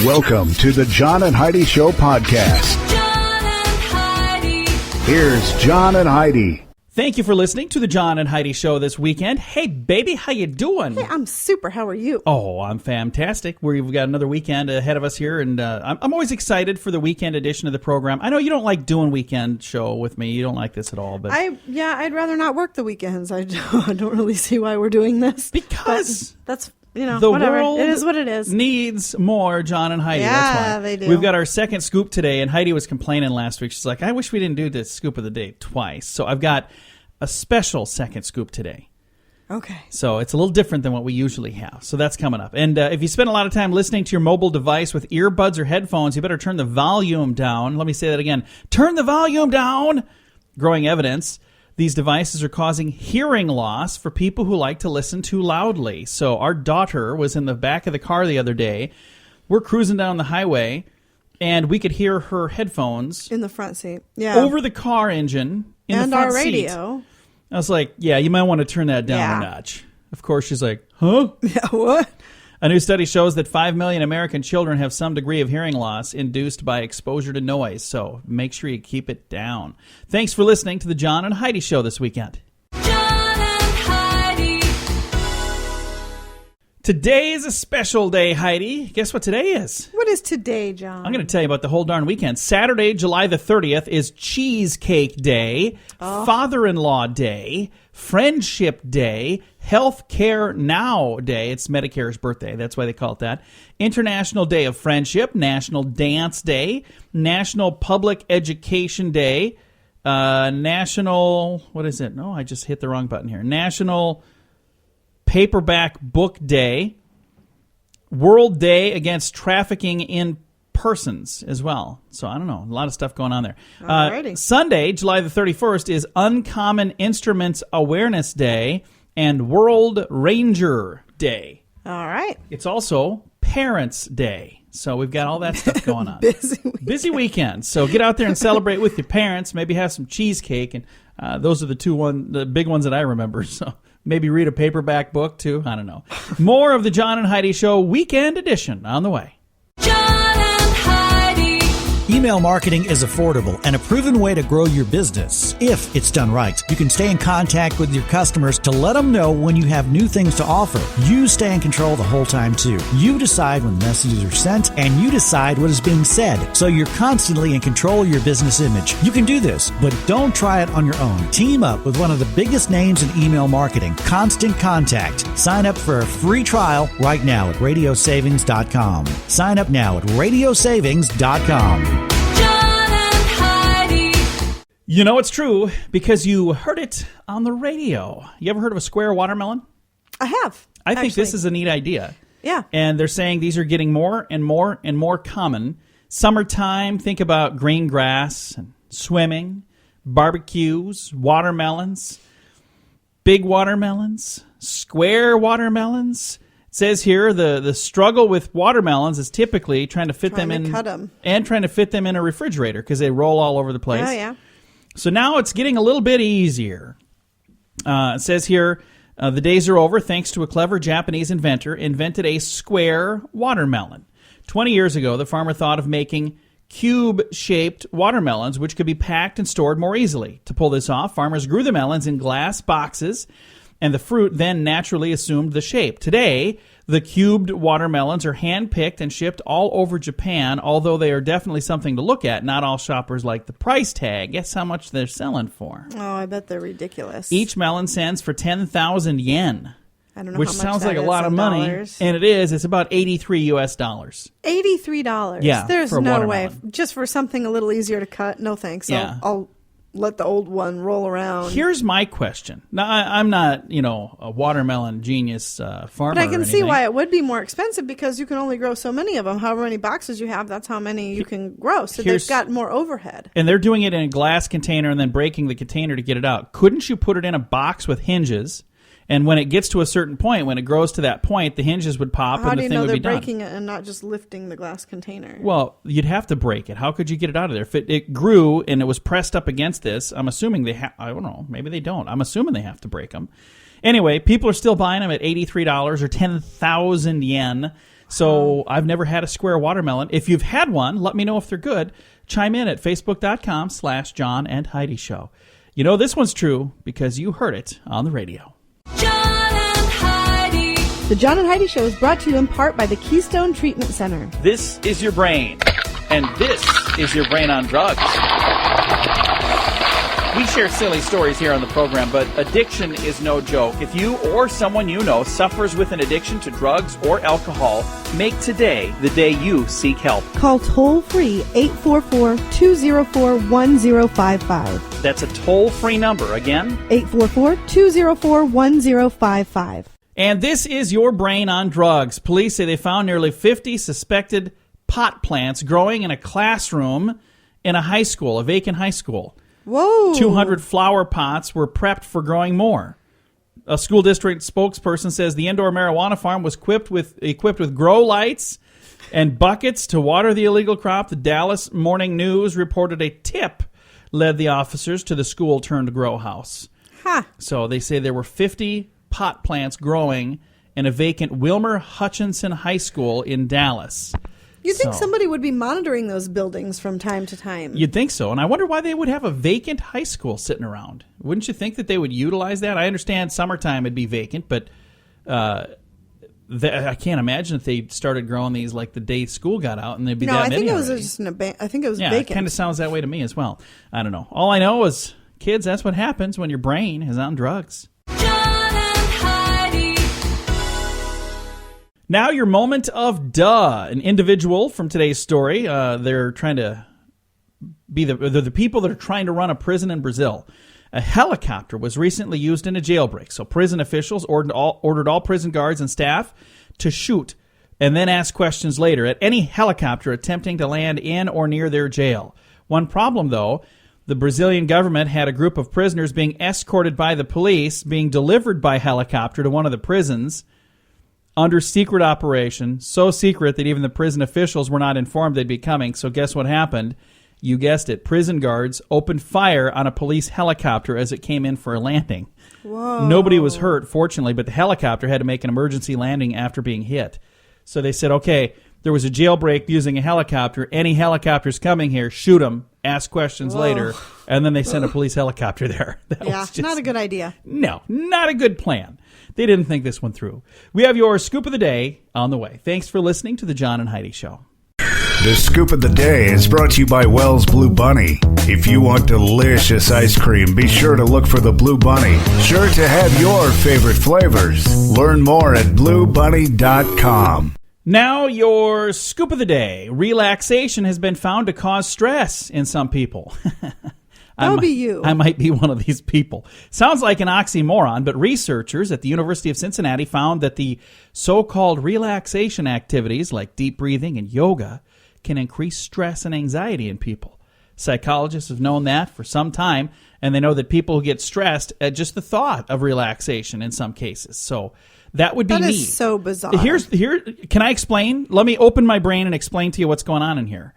Welcome to the John and Heidi Show podcast. John and Heidi. Here's John and Heidi. Thank you for listening to the John and Heidi Show this weekend. Hey, baby, how you doing? Hey, I'm super. How are you? Oh, I'm fantastic. We've got another weekend ahead of us here, and I'm always excited for the weekend edition of the program. I know you don't like doing weekend show with me. You don't like this at all, but I'd rather not work the weekends. I don't really see why we're doing this. Because but that's the whatever. World it is what it is. Needs more John and Heidi. Yeah, that's why. they do. We've got our second scoop today, and Heidi was complaining last week. She's like, I wish we didn't do the scoop of the day twice. So I've got a special second scoop today. Okay. So it's a little different than what we usually have. So that's coming up. And if you spend a lot of time listening to your mobile device with earbuds or headphones, you better turn the volume down. Let me say that again. Turn the volume down. Growing evidence. These devices are causing hearing loss for people who like to listen too loudly. So our daughter was in the back of the car the other day. We're cruising down the highway, and we could hear her headphones in the front seat. Yeah. Over the car engine in and the front our seat. radio. I was like, yeah, you might want to turn that down a notch. Of course, she's like, huh? Yeah, what? A new study shows that 5 million American children have some degree of hearing loss induced by exposure to noise. So make sure you keep it down. Thanks for listening to the John and Heidi Show this weekend. John and Heidi. Today is a special day, Heidi. Guess what today is? What is today, John? I'm going to tell you about the whole darn weekend. Saturday, July the 30th is Cheesecake Day, Father-in-Law Day, Friendship Day, Health Care Now Day. It's Medicare's birthday. That's why they call it that. International Day of Friendship, National Dance Day, National Public Education Day, National, what is it? No, I just hit the wrong button here. National Paperback Book Day, World Day Against Trafficking in Persons as well. So I don't know, a lot of stuff going on there. Alrighty. Sunday, July the 31st, is Uncommon Instruments Awareness Day and World Ranger Day. All right. It's also Parents' Day. So we've got all that stuff going on. Busy weekend. So get out there and celebrate with your parents. Maybe have some cheesecake. And those are the big ones that I remember. So maybe read a paperback book, too. I don't know. More of the John and Heidi Show Weekend Edition on the way. John and Heidi. Email marketing is affordable and a proven way to grow your business. If it's done right, you can stay in contact with your customers to let them know when you have new things to offer. You stay in control the whole time, too. You decide when messages are sent, and you decide what is being said. So you're constantly in control of your business image. You can do this, but don't try it on your own. Team up with one of the biggest names in email marketing, Constant Contact. Sign up for a free trial right now at radiosavings.com. Sign up now at radiosavings.com. You know it's true because you heard it on the radio. You ever heard of a square watermelon? I have. I think this is a neat idea. Yeah. And they're saying these are getting more and more and more common. Summertime, think about green grass and swimming, barbecues, watermelons, big watermelons, square watermelons. It says here the struggle with watermelons is typically trying to fit them in cut them. And trying to fit them in a refrigerator because they roll all over the place. Oh, yeah. So now it's getting a little bit easier. It says here, the days are over thanks to a clever Japanese inventor invented a square watermelon. 20 years ago, the farmer thought of making cube-shaped watermelons, which could be packed and stored more easily. To pull this off, farmers grew the melons in glass boxes, and the fruit then naturally assumed the shape. Today, the cubed watermelons are hand-picked and shipped all over Japan, although they are definitely something to look at. Not all shoppers like the price tag. Guess how much they're selling for? Oh, I bet they're ridiculous. Each melon sells for 10,000 yen. I don't know which how much sounds that like a is lot of in money. dollars. And it is. It's about $83. $83. Yeah, There's for a no way. watermelon. Just for something a little easier to cut. No thanks. Yeah. I'll let the old one roll around. Here's my question. Now, I'm not, a watermelon genius farmer. But I can or see anything. why it would be more expensive because you can only grow so many of them. However many boxes you have, that's how many you can grow. So they've got more overhead. And they're doing it in a glass container and then breaking the container to get it out. Couldn't you put it in a box with hinges? And when it gets to a certain point, when it grows to that point, the hinges would pop How and do the you thing know would they're be done. breaking it and not just lifting the glass container? Well, you'd have to break it. How could you get it out of there? If it grew and it was pressed up against this, I'm assuming I don't know, maybe they don't. I'm assuming they have to break them. Anyway, people are still buying them at $83 or 10,000 yen. So I've never had a square watermelon. If you've had one, let me know if they're good. Chime in at facebook.com/John and Heidi Show. You know this one's true because you heard it on the radio. John and Heidi. The John and Heidi Show is brought to you in part by the Keystone Treatment Center. This is your brain, and this is your brain on drugs. We share silly stories here on the program, but addiction is no joke. If you or someone you know suffers with an addiction to drugs or alcohol, make today the day you seek help. Call toll-free 844-204-1055. That's a toll-free number. Again, 844-204-1055. and this is your brain on drugs. Police say they found nearly 50 suspected pot plants growing in a classroom in a high school, a vacant high school. Whoa. 200 flower pots were prepped for growing more. A school district spokesperson says the indoor marijuana farm was equipped with grow lights and buckets to water the illegal crop. The Dallas Morning News reported a tip led the officers to the school-turned-grow house. Huh. So they say there were 50 pot plants growing in a vacant Wilmer Hutchinson High School in Dallas. You'd think So- somebody would be monitoring those buildings from time to time. You'd think so, and I wonder why they would have a vacant high school sitting around. Wouldn't you think that they would utilize that? I understand summertime it'd be vacant, but I can't imagine if they started growing these like the day school got out and they'd be No, that I many think it was already. just I think it was Yeah, vacant. it kind of sounds that way to me as well. I don't know. All I know is, kids, that's what happens when your brain is on drugs. John and Heidi. Now your moment of duh. An individual from today's story, they're trying to be the people that are trying to run a prison in Brazil. A helicopter was recently used in a jailbreak, so prison officials ordered all prison guards and staff to shoot and then ask questions later at any helicopter attempting to land in or near their jail. One problem, though, the Brazilian government had a group of prisoners being escorted by the police, being delivered by helicopter to one of the prisons under secret operation, so secret that even the prison officials were not informed they'd be coming. So guess what happened? You guessed it. Prison guards opened fire on a police helicopter as it came in for a landing. Whoa. Nobody was hurt, fortunately, but the helicopter had to make an emergency landing after being hit. So they said, okay, there was a jailbreak using a helicopter. Any helicopters coming here, shoot them, ask questions later. And then they sent a police helicopter there. That Yeah, was just- not a good idea. No, not a good plan. They didn't think this one through. We have your scoop of the day on the way. Thanks for listening to the John and Heidi Show. The Scoop of the Day is brought to you by Wells Blue Bunny. If you want delicious ice cream, be sure to look for the Blue Bunny. Sure to have your favorite flavors. Learn more at bluebunny.com. Now, your scoop of the day. Relaxation has been found to cause stress in some people. That would be you. I might be one of these people. Sounds like an oxymoron, but researchers at the University of Cincinnati found that the so-called relaxation activities like deep breathing and yoga can increase stress and anxiety in people. Psychologists have known that for some time, and they know that people who get stressed at just the thought of relaxation in some cases. So that would be That me. is so bizarre. Here, can I explain? Let me open my brain and explain to you what's going on in here.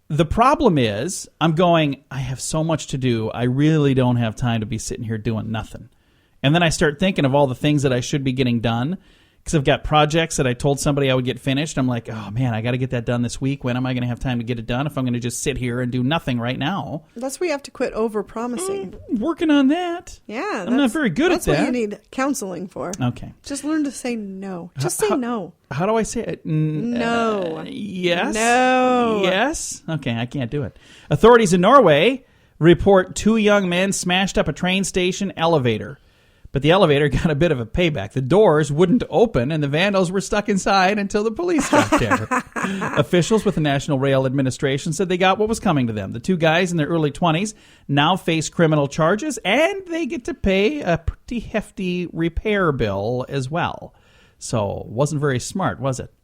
The problem is, I have so much to do, I really don't have time to be sitting here doing nothing. And then I start thinking of all the things that I should be getting done, because I've got projects that I told somebody I would get finished. I'm like, oh man, I got to get that done this week. When am I going to have time to get it done if I'm going to just sit here and do nothing right now? That's where you have to quit over-promising. Working on that. Yeah. I'm not very good at That's what that. you need counseling for. Okay. Just learn to say no. Just say no. How do I say it? No. Yes. No. Yes. Okay, I can't do it. Authorities in Norway report 2 young men smashed up a train station elevator. But the elevator got a bit of a payback. The doors wouldn't open, and the vandals were stuck inside until the police got there. Officials with the National Rail Administration said they got what was coming to them. The 2 guys in their early 20s now face criminal charges, and they get to pay a pretty hefty repair bill as well. So, wasn't very smart, was it?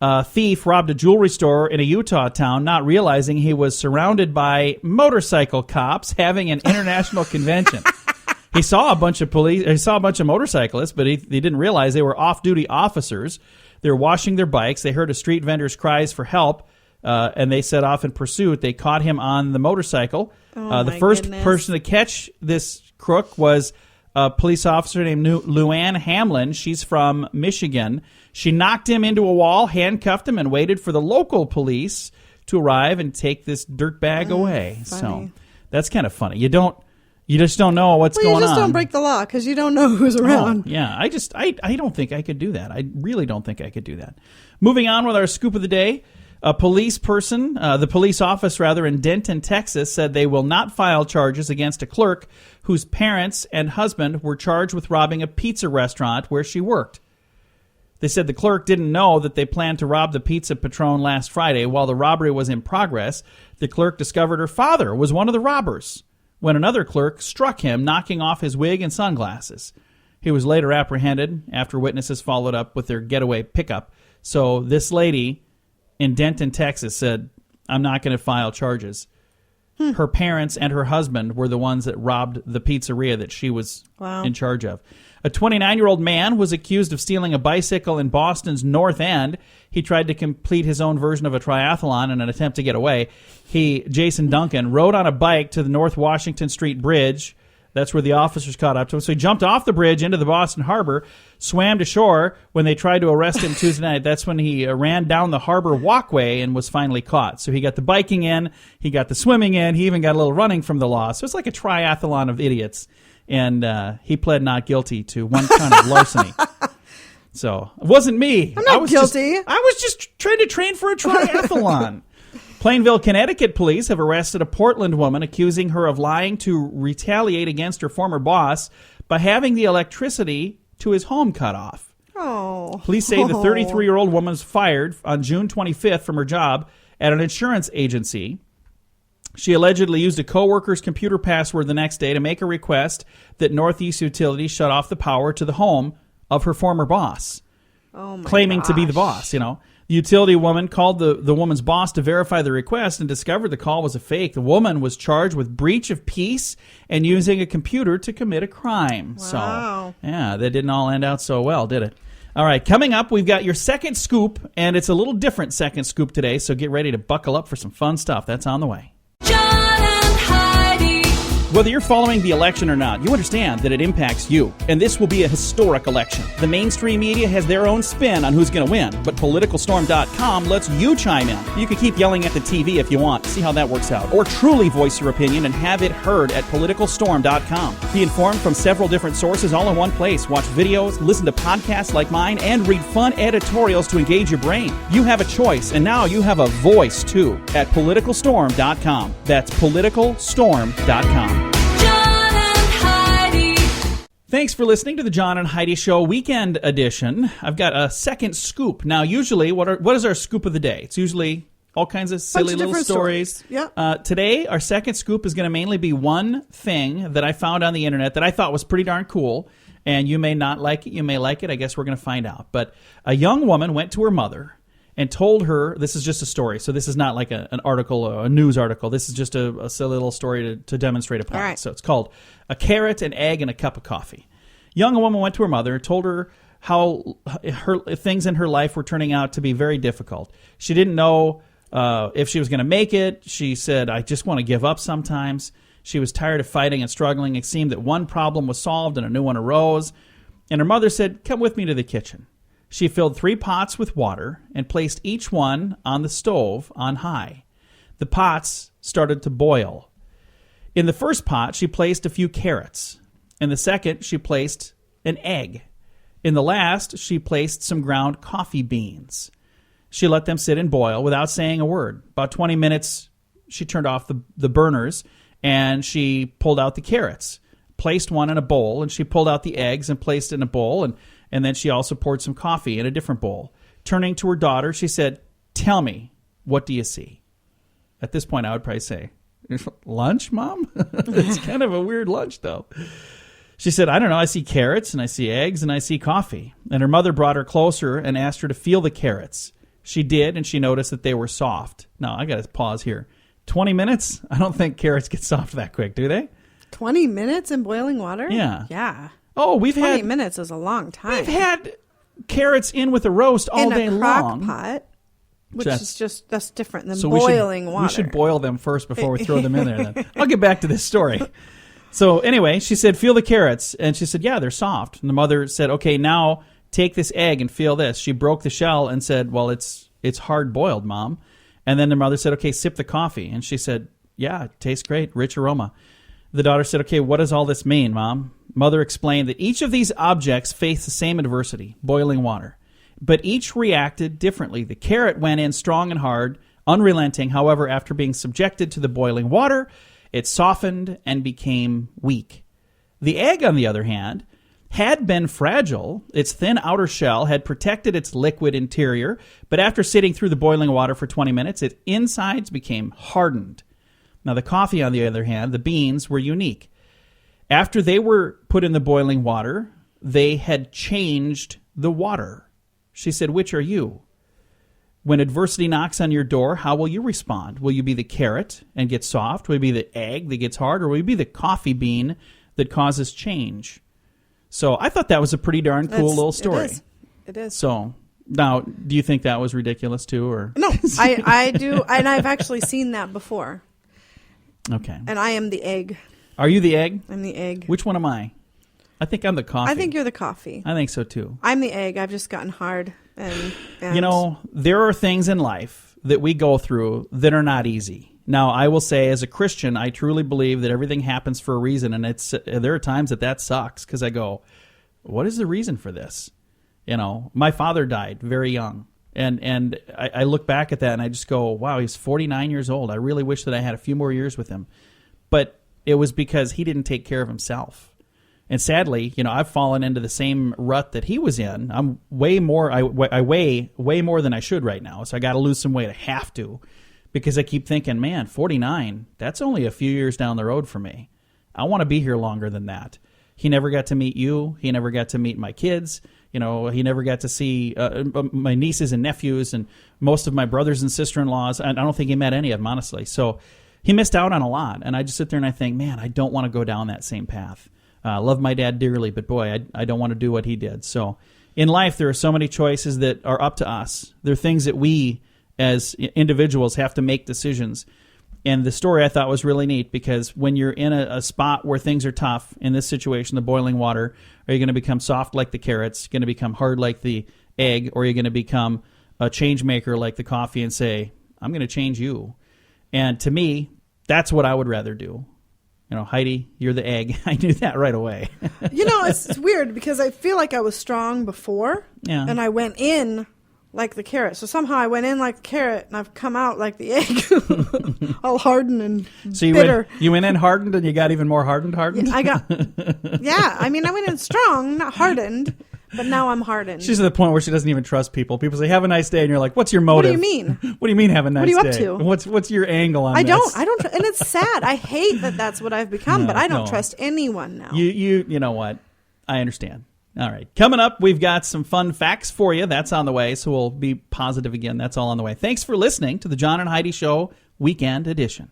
A thief robbed a jewelry store in a Utah town, not realizing he was surrounded by motorcycle cops having an international convention. He saw a bunch of motorcyclists, but he didn't realize they were off-duty officers. They were washing their bikes. They heard a street vendor's cries for help, and they set off in pursuit. They caught him on the motorcycle. The first person to catch this crook was a police officer named Luann Hamlin. She's from Michigan. She knocked him into a wall, handcuffed him, and waited for the local police to arrive and take this dirtbag away. Funny. So that's kind of funny. You just don't know what's going on. You just don't break the law because you don't know who's around. Oh, yeah, I don't think I could do that. I really don't think I could do that. Moving on with our scoop of the day. The police office in Denton, Texas, said they will not file charges against a clerk whose parents and husband were charged with robbing a pizza restaurant where she worked. They said the clerk didn't know that they planned to rob the Pizza Patron last Friday. While the robbery was in progress, the clerk discovered her father was one of the robbers when another clerk struck him, knocking off his wig and sunglasses. He was later apprehended after witnesses followed up with their getaway pickup. So this lady in Denton, Texas said, I'm not going to file charges. Her parents and her husband were the ones that robbed the pizzeria that she was in charge of. A 29-year-old man was accused of stealing a bicycle in Boston's North End. He tried to complete his own version of a triathlon in an attempt to get away. Jason Duncan, rode on a bike to the North Washington Street Bridge. That's where the officers caught up to him. So he jumped off the bridge into the Boston Harbor, swam to shore. When they tried to arrest him Tuesday night, that's when he ran down the harbor walkway and was finally caught. So he got the biking in, he got the swimming in, he even got a little running from the law. So it's like a triathlon of idiots. And he pled not guilty to one count of larceny. So it wasn't me. I'm not guilty. I was just trying to train for a triathlon. Plainville, Connecticut police have arrested a Portland woman accusing her of lying to retaliate against her former boss by having the electricity to his home cut off. Oh. Police say the 33-year-old woman was fired on June 25th from her job at an insurance agency. She allegedly used a coworker's computer password the next day to make a request that Northeast Utilities shut off the power to the home of her former boss, claiming to be the boss, The utility woman called the woman's boss to verify the request and discovered the call was a fake. The woman was charged with breach of peace and using a computer to commit a crime. Wow. So, yeah, that didn't all end out so well, did it? All right, coming up, we've got your second scoop, and it's a little different second scoop today, so get ready to buckle up for some fun stuff. That's on the way. John and Heidi. Whether you're following the election or not, you understand that it impacts you. And this will be a historic election. The mainstream media has their own spin on who's going to win, but PoliticalStorm.com lets you chime in. You can keep yelling at the TV if you want. See how that works out. Or truly voice your opinion and have it heard at PoliticalStorm.com. Be informed from several different sources all in one place. Watch videos, listen to podcasts like mine, and read fun editorials to engage your brain. You have a choice, and now you have a voice, too, at PoliticalStorm.com. That's PoliticalStorm.com. Thanks for listening to the John and Heidi Show Weekend Edition. I've got a second scoop. Now, usually, what is our scoop of the day? It's usually all kinds of silly little stories. Yeah. Today, our second scoop is going to mainly be one thing that I found on the internet that I thought was pretty darn cool. And you may not like it. You may like it. I guess we're going to find out. But a young woman went to her mother and told her, this is just a story, so this is not like an article, a news article. This is just a silly little story to demonstrate a point. All right. So it's called A Carrot, an Egg, and a Cup of Coffee. Young woman went to her mother and told her how her things in her life were turning out to be very difficult. She didn't know if she was going to make it. She said, I just want to give up sometimes. She was tired of fighting and struggling. It seemed that one problem was solved and a new one arose. And her mother said, come with me to the kitchen. She filled 3 pots with water and placed each one on the stove on high. The pots started to boil. In the first pot, she placed a few carrots. In the second, she placed an egg. In the last, she placed some ground coffee beans. She let them sit and boil without saying a word. About 20 minutes, she turned off the burners and she pulled out the carrots, placed one in a bowl, and she pulled out the eggs and placed it in a bowl, and then she also poured some coffee in a different bowl. Turning to her daughter, she said, tell me, what do you see? At this point, I would probably say, lunch, Mom? It's kind of a weird lunch, though. She said, I don't know, I see carrots, and I see eggs, and I see coffee. And her mother brought her closer and asked her to feel the carrots. She did, and she noticed that they were soft. Now, I got to pause here. 20 minutes? I don't think carrots get soft that quick, do they? 20 minutes in boiling water? Yeah. Yeah. Oh, 20 minutes is a long time. We've had carrots in with a roast all day long. In a crock pot, which is just, that's different than boiling water. We should boil them first before we throw them in there. Then. I'll get back to this story. So anyway, she said, feel the carrots. And she said, yeah, they're soft. And the mother said, okay, now take this egg and feel this. She broke the shell and said, well, it's hard boiled, Mom. And then the mother said, okay, sip the coffee. And she said, yeah, it tastes great, rich aroma. The daughter said, okay, what does all this mean, Mom? Mother explained that each of these objects faced the same adversity, boiling water. But each reacted differently. The carrot went in strong and hard, unrelenting. However, after being subjected to the boiling water, it softened and became weak. The egg, on the other hand, had been fragile. Its thin outer shell had protected its liquid interior, but after sitting through the boiling water for 20 minutes, its insides became hardened. Now, the coffee, on the other hand, the beans, were unique. After they were put in the boiling water, they had changed the water. She said, which are you? When adversity knocks on your door, how will you respond? Will you be the carrot and get soft? Will you be the egg that gets hard? Or will you be the coffee bean that causes change? So I thought that was a pretty darn cool little story. It is. So now, do you think that was ridiculous too? Or no, I do. And I've actually seen that before. Okay. And I am the egg. Are you the egg? I'm the egg. Which one am I? I think I'm the coffee. I think you're the coffee. I think so too. I'm the egg. I've just gotten hard. And you know, there are things in life that we go through that are not easy. Now, I will say, as a Christian, I truly believe that everything happens for a reason, and there are times that sucks because I go, what is the reason for this? You know, my father died very young. And I look back at that and I just go, wow, he's 49 years old. I really wish that I had a few more years with him. But it was because he didn't take care of himself. And sadly, you know, I've fallen into the same rut that he was in. I'm way more, I weigh way more than I should right now. So I got to lose some weight. I have to, because I keep thinking, man, 49, that's only a few years down the road for me. I want to be here longer than that. He never got to meet you. He never got to meet my kids. You know, he never got to see my nieces and nephews and most of my brothers and sister-in-laws. I don't think he met any of them, honestly. So he missed out on a lot. And I just sit there and I think, man, I don't want to go down that same path. I love my dad dearly, but boy, I don't want to do what he did. So in life, there are so many choices that are up to us. There are things that we as individuals have to make decisions. And the story I thought was really neat because when you're in a spot where things are tough, in this situation, the boiling water, are you going to become soft like the carrots, going to become hard like the egg, or are you going to become a change maker like the coffee and say, I'm going to change you? And to me, that's what I would rather do. You know, Heidi, you're the egg. I knew that right away. You know, it's weird because I feel like I was strong before, and I went in like the carrot. So somehow I went in like the carrot, and I've come out like the egg, all hardened and bitter. You went in hardened, and you got even more hardened? I got, yeah. I mean, I went in strong, not hardened, but now I'm hardened. She's at the point where she doesn't even trust people. People say, have a nice day, and you're like, what's your motive? What do you mean? What do you mean have a nice day? What are you up to? What's your angle on this? I don't, and it's sad. I hate that that's what I've become, but I don't trust anyone now. You know what? I understand. All right. Coming up, we've got some fun facts for you. That's on the way, so we'll be positive again. That's all on the way. Thanks for listening to the John and Heidi Show Weekend Edition.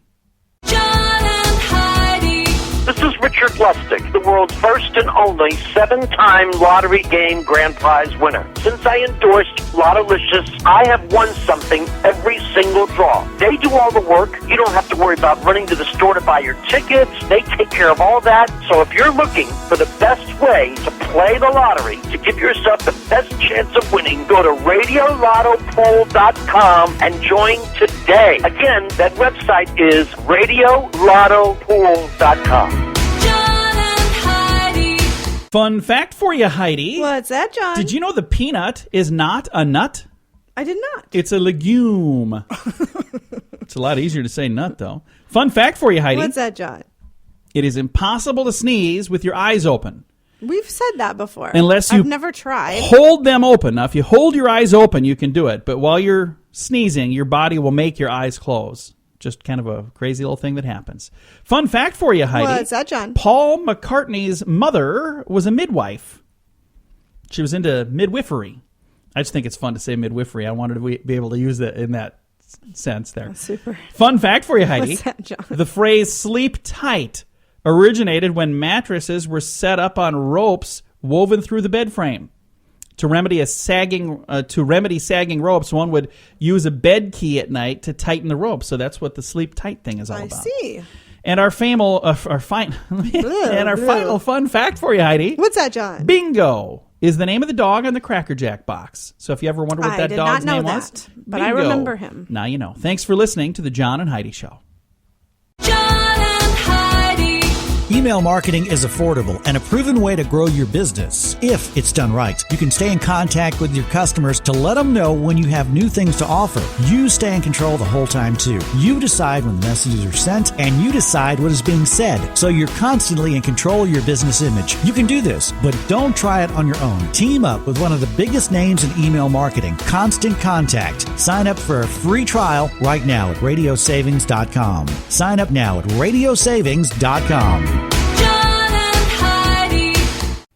John and Heidi. This is Richard Lustig, the world's first and only 7-time lottery game grand prize winner. Since I endorsed Lottolicious, I have won something every single draw. They do all the work. You don't have to worry about running to the store to buy your tickets. They take care of all that. So if you're looking for the best way to play the lottery, to give yourself the best chance of winning, go to RadioLottoPool.com and join today. Again, that website is RadioLottoPool.com. Fun fact for you, Heidi. What's that, John? Did you know the peanut is not a nut? I did not. It's a legume. It's a lot easier to say nut, though. Fun fact for you, Heidi. What's that, John? It is impossible to sneeze with your eyes open. We've said that before. Unless you I've never tried. Hold them open. Now, if you hold your eyes open, you can do it. But while you're sneezing, your body will make your eyes close. Just kind of a crazy little thing that happens. Fun fact for you, Heidi. What's that, John? Paul McCartney's mother was a midwife. She was into midwifery. I just think it's fun to say midwifery. I wanted to be able to use that in that sense there. That's super. Fun fact for you, Heidi. What's that, John? The phrase sleep tight originated when mattresses were set up on ropes woven through the bed frame. To remedy sagging ropes, one would use a bed key at night to tighten the rope. So that's what the sleep tight thing is all about. I see. And our final fun fact for you, Heidi. What's that, John? Bingo is the name of the dog on the Cracker Jack box. So if you ever wonder what that dog's name was, but I remember him. Now you know. Thanks for listening to the John and Heidi Show. John and Heidi. Email marketing is affordable and a proven way to grow your business. If it's done right, you can stay in contact with your customers to let them know when you have new things to offer. You stay in control the whole time, too. You decide when the messages are sent, and you decide what is being said. So you're constantly in control of your business image. You can do this, but don't try it on your own. Team up with one of the biggest names in email marketing, Constant Contact. Sign up for a free trial right now at radiosavings.com. Sign up now at radiosavings.com.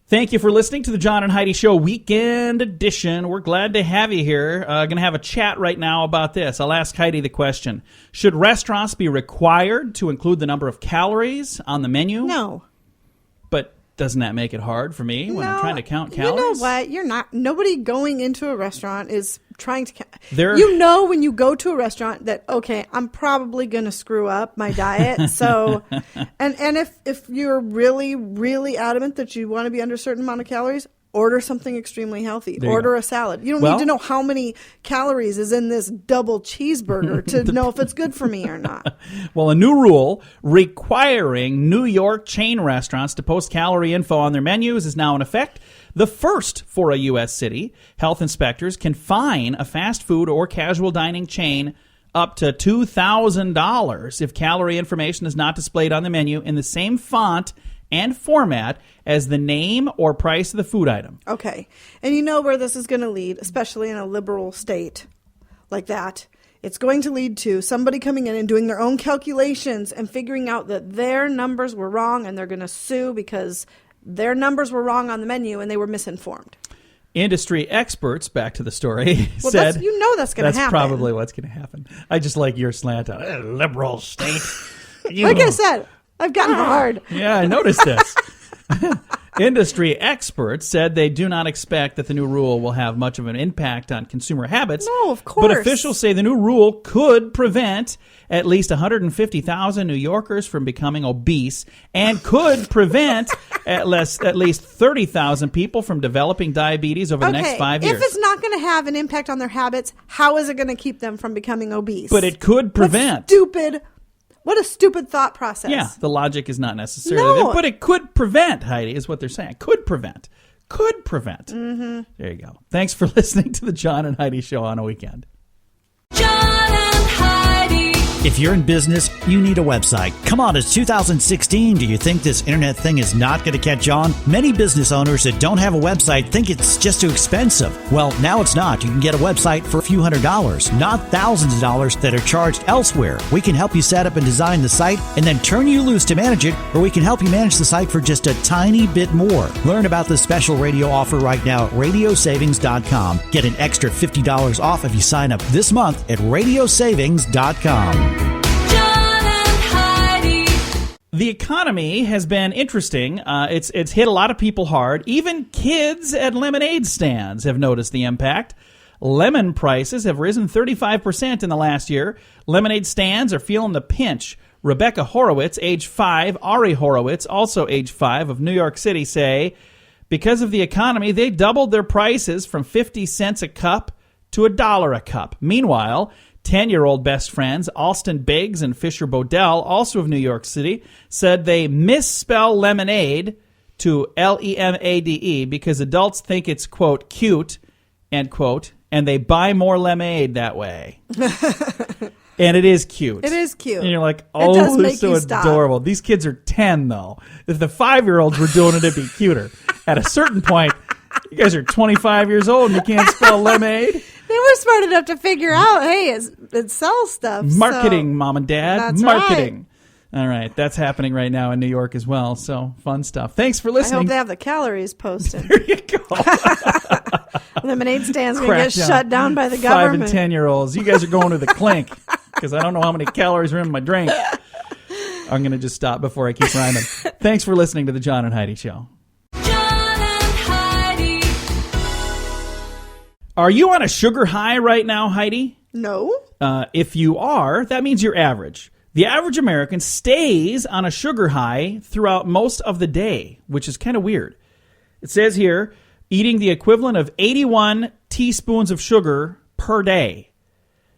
Thank you for listening to the John and Heidi Show Weekend Edition. We're glad to have you here. Going to have a chat right now about this. I'll ask Heidi the question. Should restaurants be required to include the number of calories on the menu? No. But doesn't that make it hard for me when I'm trying to count calories? You know what? You're not. Nobody going into a restaurant is trying to count. There- You know when you go to a restaurant that, okay, I'm probably going to screw up my diet. So, and if you're really, really adamant that you want to be under a certain amount of calories, order something extremely healthy. Order a salad. You don't need to know how many calories is in this double cheeseburger to know if it's good for me or not. Well, a new rule requiring New York chain restaurants to post calorie info on their menus is now in effect. The first for a U.S. city. Health inspectors can fine a fast food or casual dining chain up to $2,000 if calorie information is not displayed on the menu in the same font and format as the name or price of the food item. Okay. And you know where this is going to lead, especially in a liberal state like that. It's going to lead to somebody coming in and doing their own calculations and figuring out that their numbers were wrong, and they're going to sue because their numbers were wrong on the menu and they were misinformed. Industry experts, back to the story, well, said... that's going to happen. That's probably what's going to happen. I just like your slant on it. Liberal state. Like I said, I've gotten hard. Yeah, I noticed this. Industry experts said they do not expect that the new rule will have much of an impact on consumer habits. No, of course. But officials say the new rule could prevent at least 150,000 New Yorkers from becoming obese and could prevent at least 30,000 people from developing diabetes over the next 5 years. If it's not going to have an impact on their habits, how is it going to keep them from becoming obese? But it could prevent. What a stupid thought process. Yeah, the logic is not necessarily there, but it could prevent, Heidi, is what they're saying. Could prevent. Mm-hmm. There you go. Thanks for listening to the John and Heidi Show on a weekend. John and Heidi. If you're in business, you need a website. Come on, it's 2016. Do you think this internet thing is not going to catch on? Many business owners that don't have a website think it's just too expensive. Well, now it's not. You can get a website for a few $100s, not thousands of dollars that are charged elsewhere. We can help you set up and design the site and then turn you loose to manage it, or we can help you manage the site for just a tiny bit more. Learn about this special radio offer right now at radiosavings.com. Get an extra $50 off if you sign up this month at radiosavings.com. The economy has been interesting. It's hit a lot of people hard. Even kids at lemonade stands have noticed the impact. Lemon prices have risen 35% in the last year. Lemonade stands are feeling the pinch. Rebecca Horowitz, age 5, Ari Horowitz, also age 5, of New York City, say because of the economy, they doubled their prices from 50 cents a cup to $1 a cup. Meanwhile, 10-year-old best friends Alston Biggs and Fisher Bodell, also of New York City, said they misspell lemonade to Lemade because adults think it's, quote, cute, end quote, and they buy more lemonade that way. And it is cute. It is cute. And you're like, oh, they're so adorable. These kids are 10, though. If the 5-year-olds were doing it, it'd be cuter. At a certain point, you guys are 25 years old and you can't spell lemonade. They were smart enough to figure out, hey, it sells stuff. Marketing, so. Mom and Dad. That's Marketing. Right. All right. That's happening right now in New York as well. So fun stuff. Thanks for listening. I hope they have the calories posted. There you go. Lemonade stands going to get shut down by the government. 5 and 10-year-olds. You guys are going to the clink because I don't know how many calories are in my drink. I'm going to just stop before I keep rhyming. Thanks for listening to the John and Heidi Show. Are you on a sugar high right now, Heidi? No. If you are, that means you're average. The average American stays on a sugar high throughout most of the day, which is kind of weird. It says here, eating the equivalent of 81 teaspoons of sugar per day.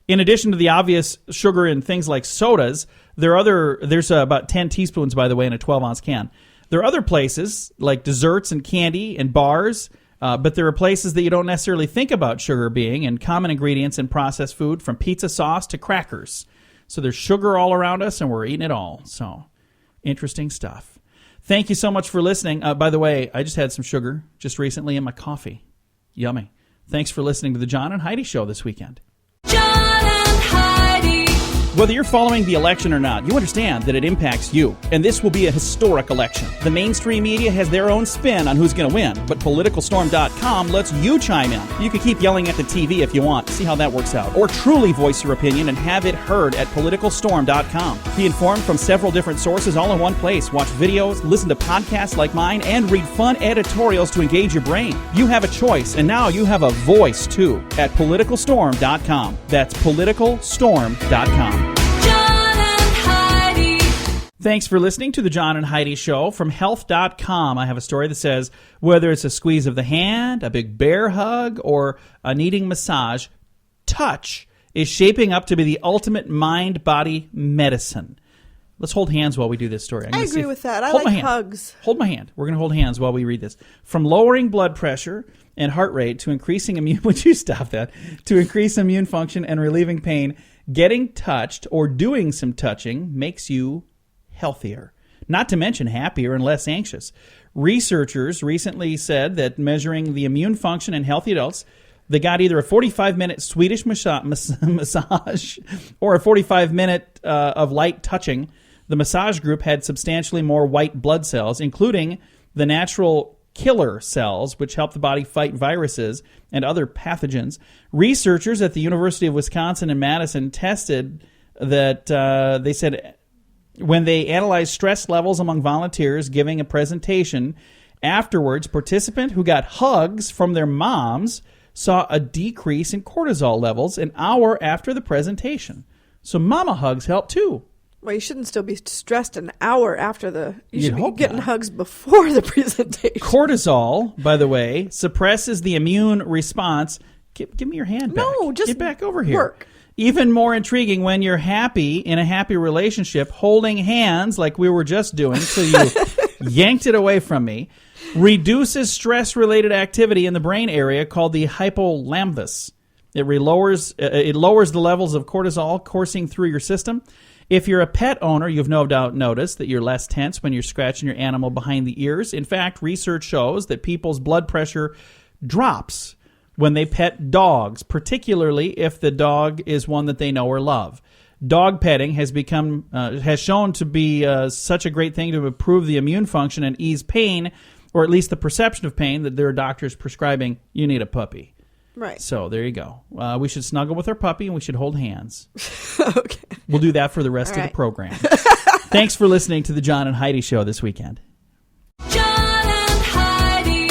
In addition to the obvious sugar in things like sodas, there's about 10 teaspoons, by the way, in a 12-ounce can. There are other places like desserts and candy and bars, but there are places that you don't necessarily think about sugar being, and common ingredients in processed food from pizza sauce to crackers. So there's sugar all around us, and we're eating it all. So interesting stuff. Thank you so much for listening. By the way, I just had some sugar just recently in my coffee. Yummy. Thanks for listening to the John and Heidi Show this weekend. John and Heidi. Whether you're following the election or not, you understand that it impacts you. And this will be a historic election. The mainstream media has their own spin on who's going to win, but PoliticalStorm.com lets you chime in. You can keep yelling at the TV if you want. See how that works out. Or truly voice your opinion and have it heard at PoliticalStorm.com. Be informed from several different sources all in one place. Watch videos, listen to podcasts like mine, and read fun editorials to engage your brain. You have a choice, and now you have a voice, too, at PoliticalStorm.com. That's PoliticalStorm.com. Thanks for listening to the John and Heidi Show. From health.com, I have a story that says, whether it's a squeeze of the hand, a big bear hug, or a kneading massage, touch is shaping up to be the ultimate mind-body medicine. Let's hold hands while we do this story. I agree with that. I like hugs. Hold my hand. We're going to hold hands while we read this. From lowering blood pressure and heart rate to increasing immune... Would you stop that? To increase immune function and relieving pain, getting touched or doing some touching makes you healthier, not to mention happier and less anxious. Researchers recently said that measuring the immune function in healthy adults, they got either a 45-minute Swedish massage or a 45-minute of light touching. The massage group had substantially more white blood cells, including the natural killer cells, which help the body fight viruses and other pathogens. Researchers at the University of Wisconsin in Madison tested that, they said, when they analyzed stress levels among volunteers giving a presentation, afterwards, participants who got hugs from their moms saw a decrease in cortisol levels an hour after the presentation. So mama hugs help too. Well, you shouldn't still be stressed an hour after the... You You'd should be hope getting not. hugs before the presentation. Cortisol, by the way, suppresses the immune response. Give me your hand back. No, just get back over here. work. Even more intriguing when you're happy in a happy relationship, holding hands like we were just doing, so you yanked it away from me, reduces stress-related activity in the brain area called the hypothalamus. It lowers the levels of cortisol coursing through your system. If you're a pet owner, you've no doubt noticed that you're less tense when you're scratching your animal behind the ears. In fact, research shows that people's blood pressure drops when they pet dogs, particularly if the dog is one that they know or love. Dog petting has shown to be such a great thing to improve the immune function and ease pain, or at least the perception of pain, that there are doctors prescribing, you need a puppy. Right. So there you go. We should snuggle with our puppy and we should hold hands. Okay. We'll do that for the rest All of right. the program. Thanks for listening to the John and Heidi Show this weekend. John and Heidi.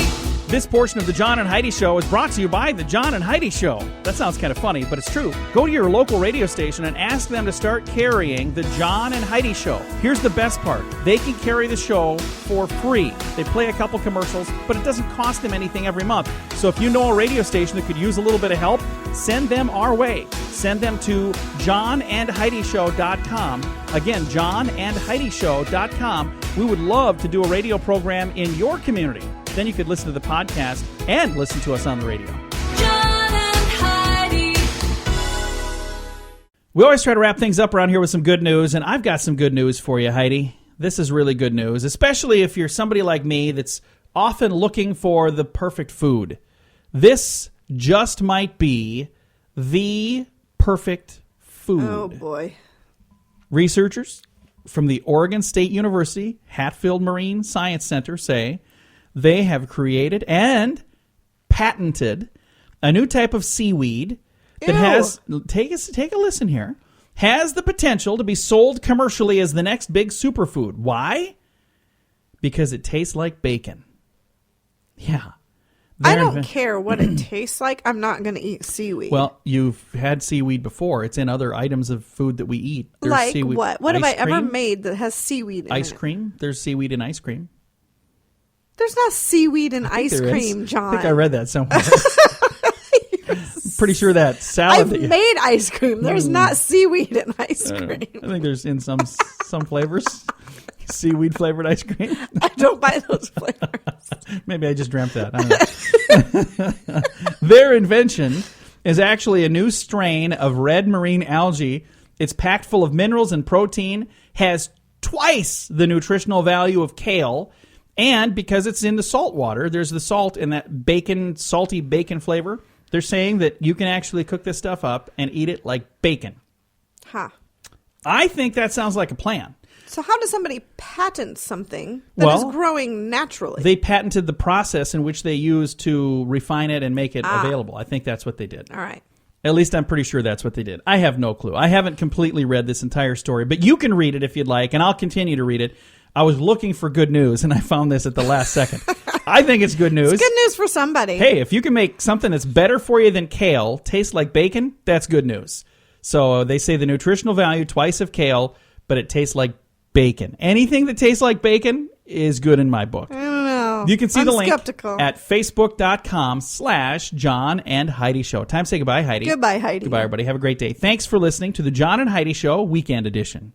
This portion of the John and Heidi Show is brought to you by the John and Heidi Show. That sounds kind of funny, but it's true. Go to your local radio station and ask them to start carrying the John and Heidi Show. Here's the best part. They can carry the show for free. They play a couple commercials, but it doesn't cost them anything every month. So if you know a radio station that could use a little bit of help, send them our way. Send them to johnandheidishow.com. Again, johnandheidishow.com. We would love to do a radio program in your community. Then you could listen to the podcast and listen to us on the radio. John and Heidi. We always try to wrap things up around here with some good news, and I've got some good news for you, Heidi. This is really good news, especially if you're somebody like me that's often looking for the perfect food. This just might be the perfect food. Oh, boy. Researchers from the Oregon State University Hatfield Marine Science Center say they have created and patented a new type of seaweed that has, take a listen here, has the potential to be sold commercially as the next big superfood. Why? Because it tastes like bacon. Yeah. I don't care what it tastes like. I'm not going to eat seaweed. Well, you've had seaweed before. It's in other items of food that we eat. There's like seaweed. what? What have I Ice ever cream? made that has seaweed in Ice it? cream. There's seaweed in ice cream. There's not seaweed in I think ice there cream, is. John. I think I read that somewhere. Pretty sure that salad. I've made ice cream. There's not seaweed in ice cream. I think there's in some flavors. Seaweed flavored ice cream. I don't buy those flavors. Maybe I just dreamt that. I don't know. Their invention is actually a new strain of red marine algae. It's packed full of minerals and protein, has twice the nutritional value of kale, and because it's in the salt water, there's the salt in that bacon, salty bacon flavor. They're saying that you can actually cook this stuff up and eat it like bacon. Huh. I think that sounds like a plan. So how does somebody patent something that is growing naturally? They patented the process in which they use to refine it and make it available. I think that's what they did. All right. At least I'm pretty sure that's what they did. I have no clue. I haven't completely read this entire story, but you can read it if you'd like, and I'll continue to read it. I was looking for good news, and I found this at the last second. I think it's good news. It's good news for somebody. Hey, if you can make something that's better for you than kale taste like bacon, that's good news. So they say the nutritional value twice of kale, but it tastes like bacon. Anything that tastes like bacon is good in my book. I don't know. You can see the link skeptical. at facebook.com/John and Heidi Show. Time to say goodbye, Heidi. Goodbye, Heidi. Goodbye, everybody. Have a great day. Thanks for listening to the John and Heidi Show Weekend Edition.